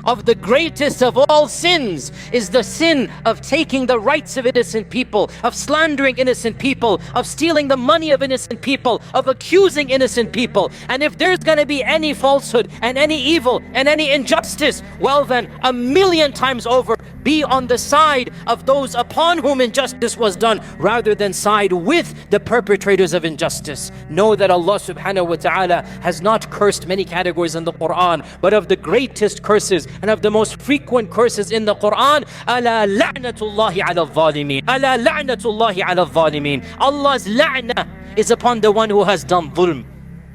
of the greatest of all sins is the sin of taking the rights of innocent people, of slandering innocent people, of stealing the money of innocent people, of accusing innocent people. And if there's going to be any falsehood and any evil and any injustice, well then, 1,000,000 times over, be on the side of those upon whom injustice was done, rather than side with the perpetrators of injustice. Know that Allah subhanahu wa ta'ala has not cursed many categories in the Quran, but of the greatest curses and of the most frequent curses in the Quran, ala la'natullahi ala al-zalimin, ala la'natullahi ala al-zalimin. Allah's la'na is upon the one who has done dhulm.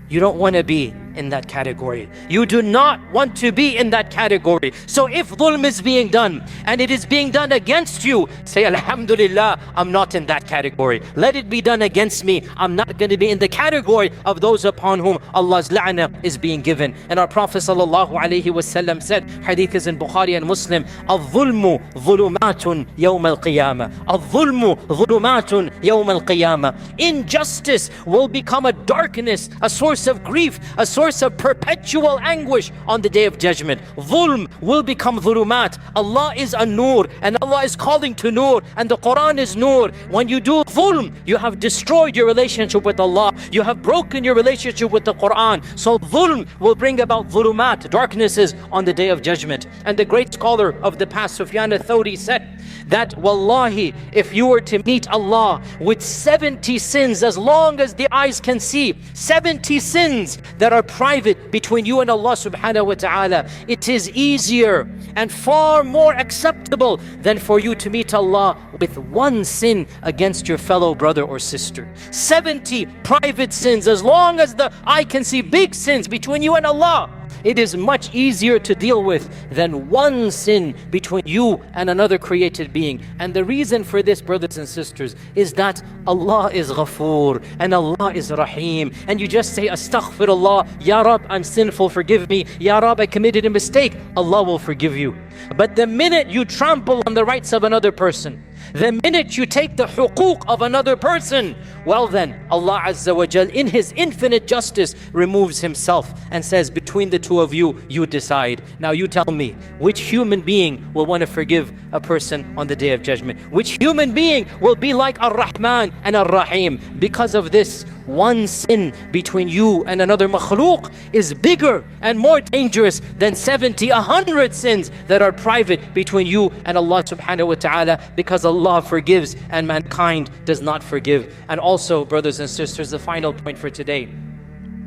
You don't want to be in that category. You do not want to be in that category. So if dhulm is being done and it is being done against you, say Alhamdulillah, I'm not in that category. Let it be done against me. I'm not going to be in the category of those upon whom Allah's la'na is being given. And our Prophet ﷺ said, Hadith is in Bukhari and Muslim, الظلم ظلمات يوم القيامة, الظلم ظلمات يوم القيامة. Injustice will become a darkness, a source of grief, a source of perpetual anguish on the day of judgment. Dhulm will become dhulumat. Allah is a nur, and Allah is calling to nur, and the Quran is nur. When you do dhulm, you have destroyed your relationship with Allah. You have broken your relationship with the Quran. So dhulm will bring about dhulumat, darknesses on the day of judgment. And the great scholar of the past, Sufyan al-Thawri, said that wallahi, if you were to meet Allah with 70 sins, as long as the eyes can see, 70 sins that are private between you and Allah subhanahu wa ta'ala, it is easier and far more acceptable than for you to meet Allah with one sin against your fellow brother or sister. 70 private sins, as long as the eye can see big sins between you and Allah, it is much easier to deal with than one sin between you and another created being. And the reason for this, brothers and sisters, is that Allah is Ghafoor and Allah is Rahim. And you just say, Astaghfirullah, Ya Rab, I'm sinful, forgive me. Ya Rab, I committed a mistake. Allah will forgive you. But the minute you trample on the rights of another person, the minute you take the huquq of another person, well then, Allah Azza wa Jal, in His infinite justice, removes Himself and says, between the two of you, you decide. Now you tell me, which human being will want to forgive a person on the Day of Judgment? Which human being will be like Ar-Rahman and Ar-Rahim? Because of this, one sin between you and another makhluk is bigger and more dangerous than 70, 100 sins that are private between you and Allah subhanahu wa ta'ala, because Allah forgives and mankind does not forgive. And also, brothers and sisters, the final point for today,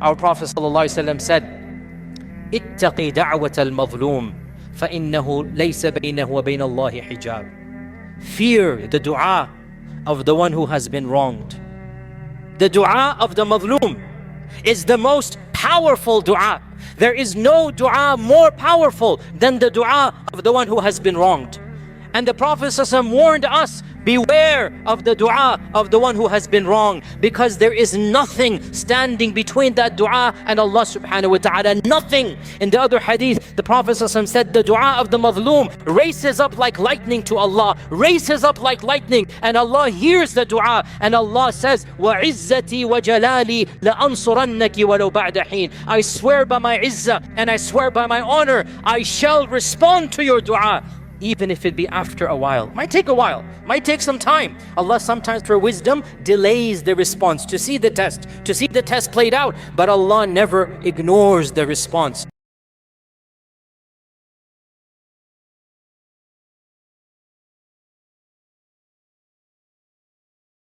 our Prophet ﷺ said, اتقي دعوة المظلوم فإنه ليس بينه وبين الله حجاب. Fear the dua of the one who has been wronged. The dua of the mazloom is the most powerful dua. There is no dua more powerful than the dua of the one who has been wronged. And the Prophet ﷺ warned us, beware of the dua of the one who has been wronged, because there is nothing standing between that dua and Allah subhanahu wa ta'ala. Nothing. In the other hadith, the Prophet ﷺ said, the dua of the mazloom races up like lightning to Allah, races up like lightning, and Allah hears the dua, and Allah says, وَعِزَّتِي وَجَلَالِي لَأَنصُرَنَّكِ وَلَوْ بَعْدَ حِينٍ. I swear by my izzah and I swear by my honor, I shall respond to your dua, even if it be after a while. Might take a while, might take some time. Allah sometimes for wisdom delays the response to see the test played out, but Allah never ignores the response.